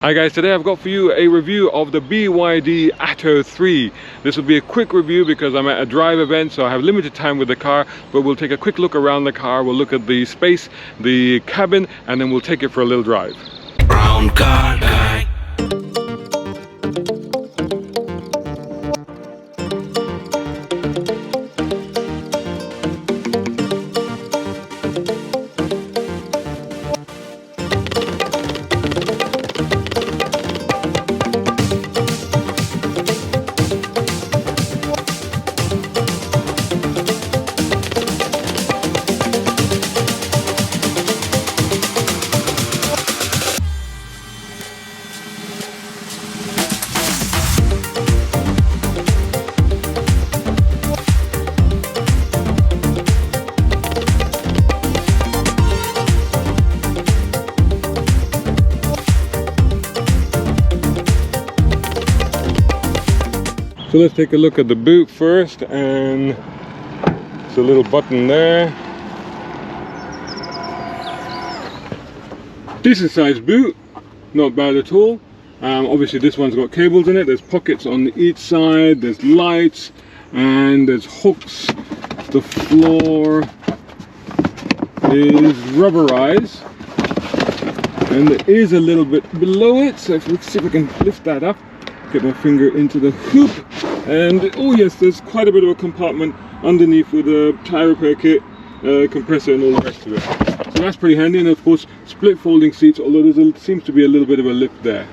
Hi guys, today I've got for you a review of the BYD Atto 3. This will be a quick review because I'm at a drive event, so I have limited time with the car, but we'll take a quick look around the car, we'll look at the space, the cabin, and then we'll take it for a little drive. Brown car guy. So let's take a look at the boot first, and it's a little button there. Decent sized boot, not bad at all. Obviously this one's got cables in it, there's pockets on each side, there's lights, and there's hooks. The floor is rubberized, and there is a little bit below it, so let's see if I can lift that up. Get my finger into the hoop, and oh yes, there's quite a bit of a compartment underneath with a tire repair kit, compressor, and all the rest of it. So that's pretty handy, and of course split folding seats, although there seems to be a little bit of a lip there.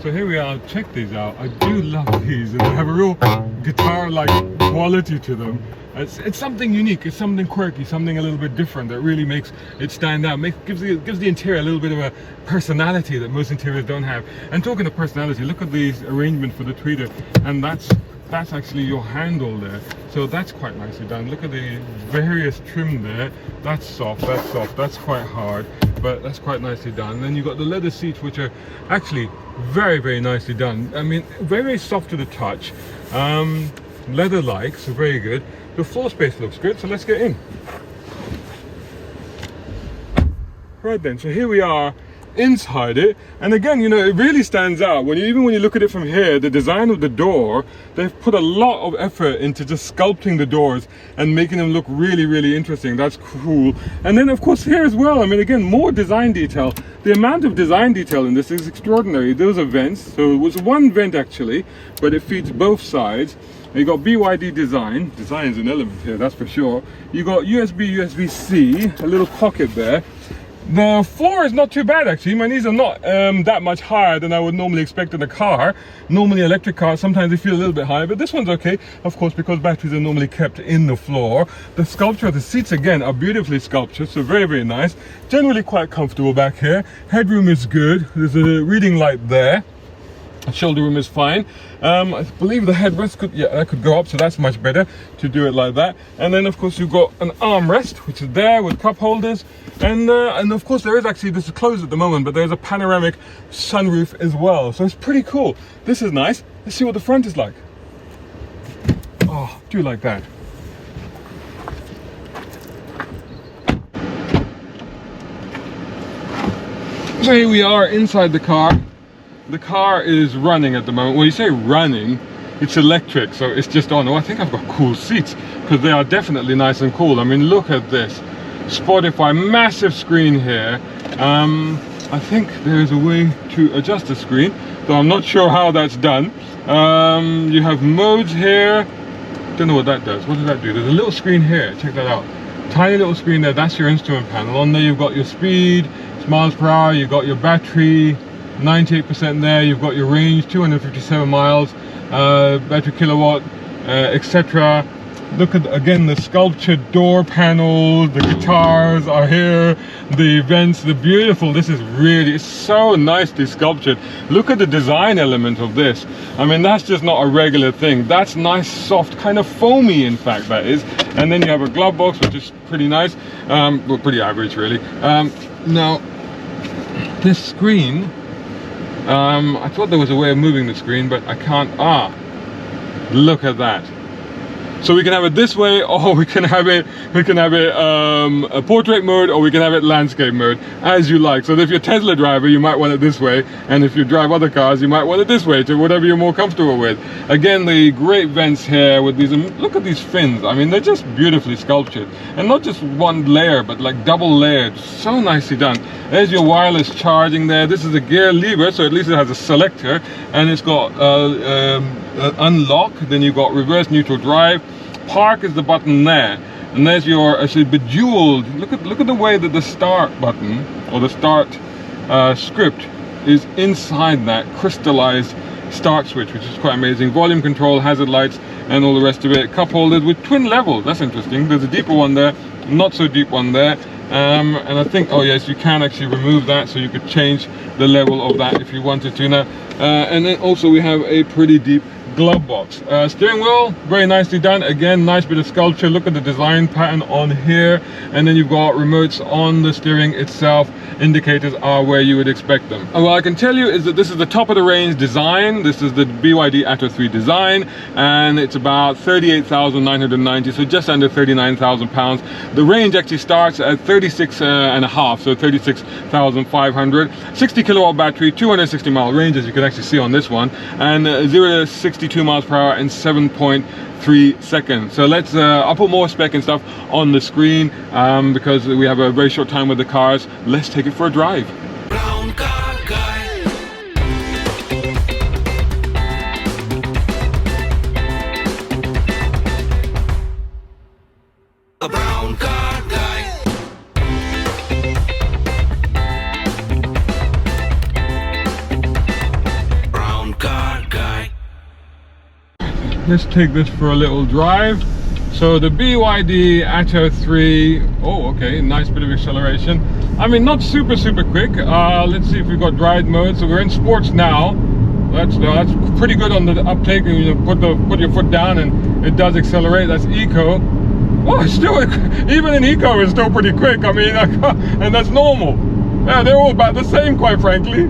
So here we are, check these out. I do love these, and they have a real guitar-like quality to them. It's something unique, it's something quirky, something a little bit different that really makes it stand out, gives the interior a little bit of a personality that most interiors don't have. And talking of personality, look at the arrangement for the tweeter, and that's actually your handle there. So that's quite nicely done. Look at the various trim there. That's soft, that's quite hard, but that's quite nicely done. And then you've got the leather seats, which are actually very, very nicely done. I mean, very, very soft to the touch. Leather-like, so very good. The floor space looks good, so let's get in. Right then, so here we are inside it, and again, you know, it really stands out even when you look at it from here. The design of the door, they've put a lot of effort into just sculpting the doors and making them look really, really interesting. That's cool. And then of course here as well, I mean, again, more design detail. The amount of design detail in this is extraordinary. Those are vents, so it was one vent actually, but it feeds both sides. You got BYD design. Design is an element here, that's for sure. You got USB-C, a little pocket there. The floor is not too bad actually. My knees are not that much higher than I would normally expect in a car. Normally electric cars, sometimes they feel a little bit higher, but this one's okay, of course, because batteries are normally kept in the floor. The sculpture of the seats again are beautifully sculptured, so very, very nice. Generally quite comfortable back here. Headroom is good. There's a reading light there. Shoulder room is fine. I believe the headrest could go up, so that's much better to do it like that. And then of course you've got an armrest, which is there with cup holders, and of course there is actually, this is closed at the moment, but there's a panoramic sunroof as well, so it's pretty cool. This is nice. Let's see what the front is like. Oh, do you like that? So here we are inside the car. The car is running at the moment. When you say running, it's electric, so it's just on. Oh, I think I've got cool seats, because they are definitely nice and cool. I mean, look at this. Spotify, massive screen here. I think there is a way to adjust the screen, though I'm not sure how that's done. You have modes here. Don't know what that does. What does that do? There's a little screen here. Check that out. Tiny little screen there. That's your instrument panel. On there you've got your speed, miles per hour. You've got your battery. 98% there. You've got your range, 257 miles, battery kilowatt, etc. Look at again the sculptured door panels. The guitars are here, the vents, the beautiful. This is really, it's so nicely sculptured. Look at the design element of this. I mean, that's just not a regular thing. That's nice, soft, kind of foamy, in fact, that is. And then you have a glove box, which is pretty nice. Well, pretty average really. Now this screen, I thought there was a way of moving the screen, but I can't. Look at that. So we can have it this way, or we can have it a portrait mode, or we can have it landscape mode, as you like. So if you're a Tesla driver, you might want it this way, and if you drive other cars, you might want it this way, to whatever you're more comfortable with. Again, the great vents here with these, look at these fins. I mean, they're just beautifully sculptured, and not just one layer, but like double layered. So nicely done. There's your wireless charging there. This is a gear lever, so at least it has a selector, and it's got unlock. Then you've got reverse neutral drive. Park is the button there, and there's your actually bejeweled. Look at the way that the start button, or the start script, is inside that crystallized start switch, which is quite amazing. Volume control, hazard lights, and all the rest of it. Cup holders with twin levels. That's interesting. There's a deeper one there, not so deep one there. And I think, oh yes, you can actually remove that, so you could change the level of that if you wanted to now. And then also we have a pretty deep glove box. Steering wheel, very nicely done. Again, nice bit of sculpture. Look at the design pattern on here, and then you've got remotes on the steering itself. Indicators are where you would expect them. And what I can tell you is that this is the top of the range design. This is the BYD Atto 3 design, and it's about 38,990, so just under 39,000 pounds. The range actually starts at 36 and a half, so 36,500. 60 kilowatt battery, 260 mile range, as you can actually see on this one, and 0 to 62 miles per hour in 7.3 seconds. So let's I'll put more spec and stuff on the screen because we have a very short time with the cars. Let's take it for a drive. Brown car guy. A brown car guy. Brown car guy. Let's take this for a little drive. So the BYD Atto 3, oh okay, nice bit of acceleration. I mean, not super quick. Let's see if we've got drive mode. So we're in sports now. That's pretty good on the uptake. You know, put your foot down and it does accelerate. That's eco. Oh, it's still, even in eco it's still pretty quick. I mean, and that's normal. Yeah, they're all about the same, quite frankly.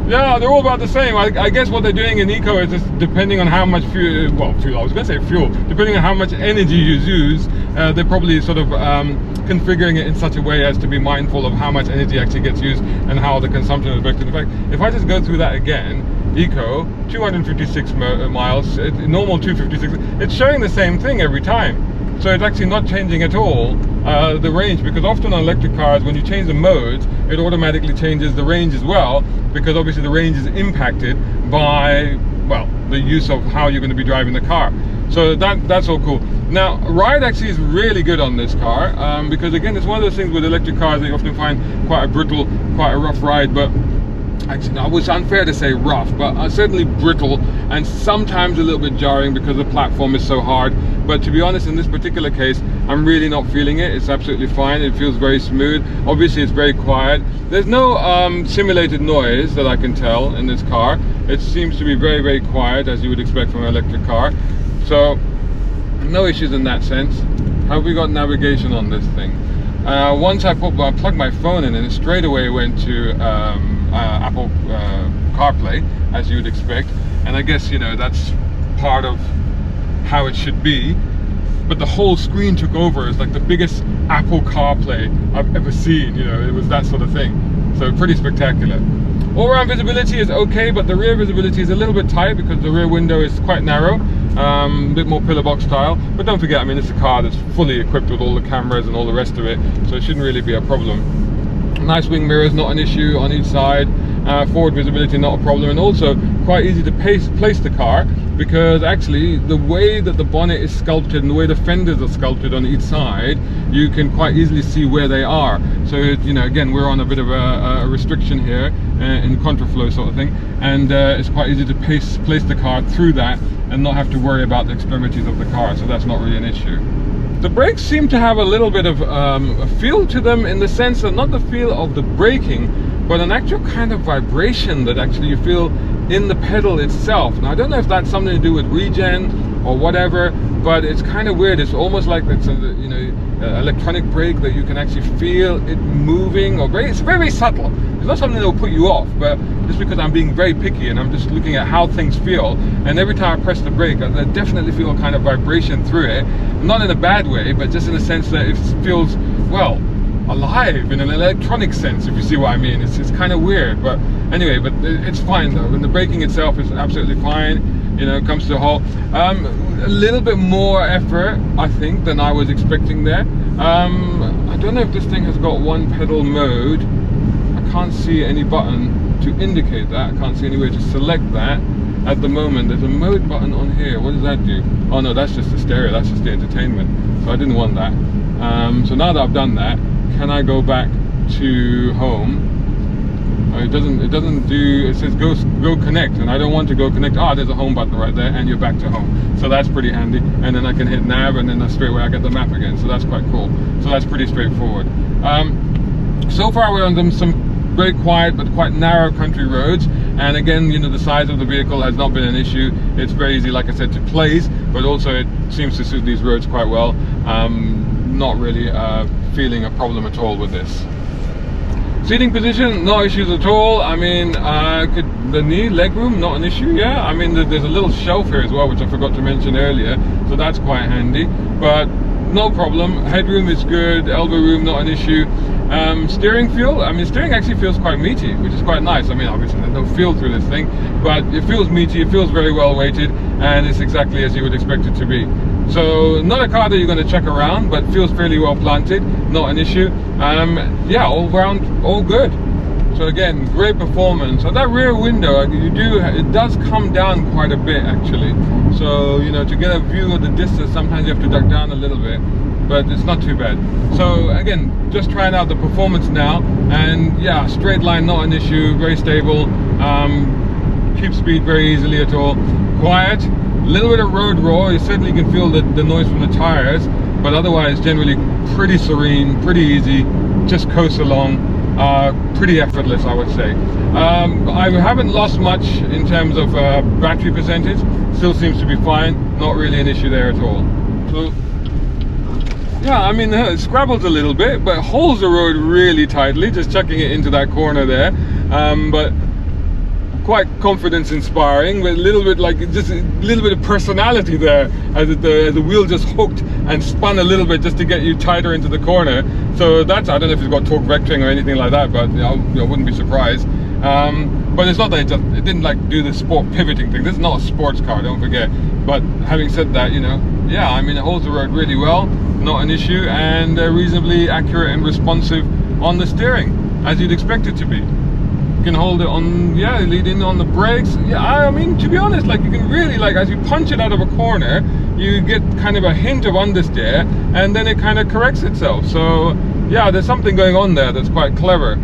Yeah, they're all about the same. I guess what they're doing in eco is just depending on how much fuel, I was going to say fuel, depending on how much energy you use, they're probably sort of configuring it in such a way as to be mindful of how much energy actually gets used and how the consumption is affected. In fact, if I just go through that again, eco, 256 miles, normal 256, it's showing the same thing every time. So it's actually not changing at all the range, because often on electric cars, when you change the modes, it automatically changes the range as well, because obviously the range is impacted by, well, the use of how you're going to be driving the car. So that's all cool. Now, ride actually is really good on this car, because again, it's one of those things with electric cars that you often find quite a brittle, quite a rough ride, but actually, no, it's unfair to say rough, but certainly brittle, and sometimes a little bit jarring because the platform is so hard. But to be honest, in this particular case, I'm really not feeling it. It's absolutely fine. It feels very smooth. Obviously, it's very quiet. There's no simulated noise that I can tell in this car. It seems to be very quiet, as you would expect from an electric car. So, no issues in that sense. Have we got navigation on this thing? Once I plugged my phone in, and it straight away went to Apple CarPlay, as you would expect. And I guess, you know, that's part of how it should be. But the whole screen took over. It's like the biggest Apple CarPlay I've ever seen. You know, it was that sort of thing. So pretty spectacular. All-round visibility is okay, but the rear visibility is a little bit tight because the rear window is quite narrow. A bit more pillar box style, but don't forget, I mean, it's a car that's fully equipped with all the cameras and all the rest of it, so it shouldn't really be a problem. Nice wing mirrors, not an issue on each side. Forward visibility, not a problem, and also quite easy to place the car, because actually the way that the bonnet is sculpted and the way the fenders are sculpted on each side, you can quite easily see where they are. So, you know, again, we're on a bit of a restriction here in contraflow sort of thing, and it's quite easy to place the car through that and not have to worry about the extremities of the car, so that's not really an issue. The brakes seem to have a little bit of a feel to them, in the sense that not the feel of the braking, but an actual kind of vibration that actually you feel in the pedal itself. Now, I don't know if that's something to do with regen or whatever, but it's kind of weird. It's almost like it's, you know, electronic brake that you can actually feel it moving, or it's very, very subtle. It's not something that will put you off, but just because I'm being very picky and I'm just looking at how things feel, and every time I press the brake, I definitely feel a kind of vibration through it, not in a bad way, but just in a sense that it feels, well, alive in an electronic sense, if you see what I mean. It's kind of weird, but anyway, but it's fine though, and the braking itself is absolutely fine. You know, it comes to a halt. A little bit more effort, I think, than I was expecting there. I don't know if this thing has got one pedal mode. I can't see any button to indicate that. I can't see any way to select that at the moment. There's a mode button on here. What does that do? Oh no, that's just the stereo, that's just the entertainment. So I didn't want that. So now that I've done that, can I go back to home? It doesn't do, it says go connect, and I don't want to go connect. There's a home button right there, and you're back to home. So that's pretty handy. And then I can hit nav, and then straight away I get the map again. So that's quite cool. So that's pretty straightforward. So far we're on some very quiet but quite narrow country roads, and again, you know, the size of the vehicle has not been an issue. It's very easy, like I said, to place, but also it seems to suit these roads quite well. Not really feeling a problem at all with this. Seating position, no issues at all. I mean, the knee leg room, not an issue. Yeah, I mean, there's a little shelf here as well, which I forgot to mention earlier, so that's quite handy, but no problem. Headroom is good, elbow room, not an issue. Steering feel, I mean, steering actually feels quite meaty, which is quite nice. I mean, obviously there's no feel through this thing, but it feels meaty, it feels very well weighted, and it's exactly as you would expect it to be. So not a car that you're going to check around, but feels fairly well planted, not an issue. Yeah, all round, all good. So again, great performance. And that rear window, it does come down quite a bit actually. So, you know, to get a view of the distance, sometimes you have to duck down a little bit, but it's not too bad. So again, just trying out the performance now, and yeah, straight line, not an issue, very stable, keep speed very easily at all, quiet, a little bit of road roar. You certainly can feel the noise from the tires, but otherwise generally pretty serene, pretty easy, just coast along, pretty effortless, I would say. I haven't lost much in terms of battery percentage, still seems to be fine, not really an issue there at all. So yeah, I mean, it scrabbles a little bit, but holds the road really tightly, just chucking it into that corner there. But quite confidence inspiring, with a little bit, like, just a little bit of personality there, as the wheel just hooked and spun a little bit just to get you tighter into the corner. So that's, I don't know if it's got torque vectoring or anything like that, but I wouldn't be surprised. But it's not that it didn't like do the sport pivoting thing. This is not a sports car, don't forget. But having said that, you know, yeah, I mean, it holds the road really well, not an issue, and reasonably accurate and responsive on the steering, as you'd expect it to be. You can hold it on, yeah, lead in on the brakes. Yeah, I mean, to be honest, like, you can really, like, as you punch it out of a corner, you get kind of a hint of understeer, and then it kind of corrects itself. So yeah, there's something going on there that's quite clever.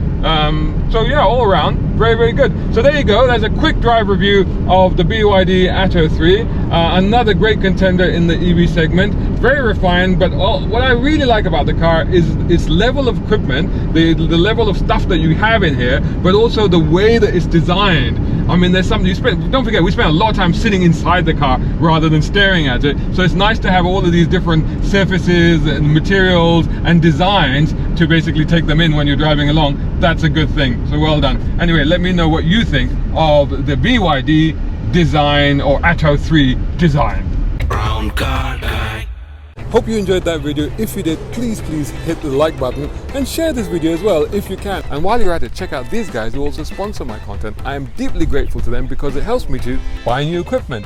So yeah, all around, very, very good. So there you go, there's a quick drive review of the BYD Atto 3, another great contender in the EV segment, very refined, but what I really like about the car is its level of equipment, the level of stuff that you have in here, but also the way that it's designed. I mean, there's something don't forget, we spent a lot of time sitting inside the car rather than staring at it, so it's nice to have all of these different surfaces and materials and designs to basically take them in when you're driving along. That's a good thing, so well done. Anyway, let me know what you think of the BYD design, or Atto 3 design. Brown car guy. Hope you enjoyed that video. If you did, please hit the like button and share this video as well if you can. And while you're at it, check out these guys who also sponsor my content. I am deeply grateful to them because it helps me to buy new equipment,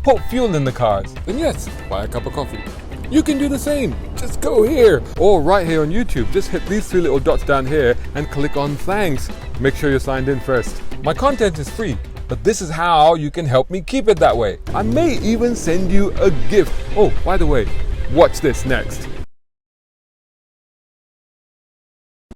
put fuel in the cars, and yes, buy a cup of coffee. You can do the same. Just go here, or right here on YouTube. Just hit these three little dots down here and click on thanks. Make sure you're signed in first. My content is free, but this is how you can help me keep it that way. I may even send you a gift. Oh, by the way, watch this next.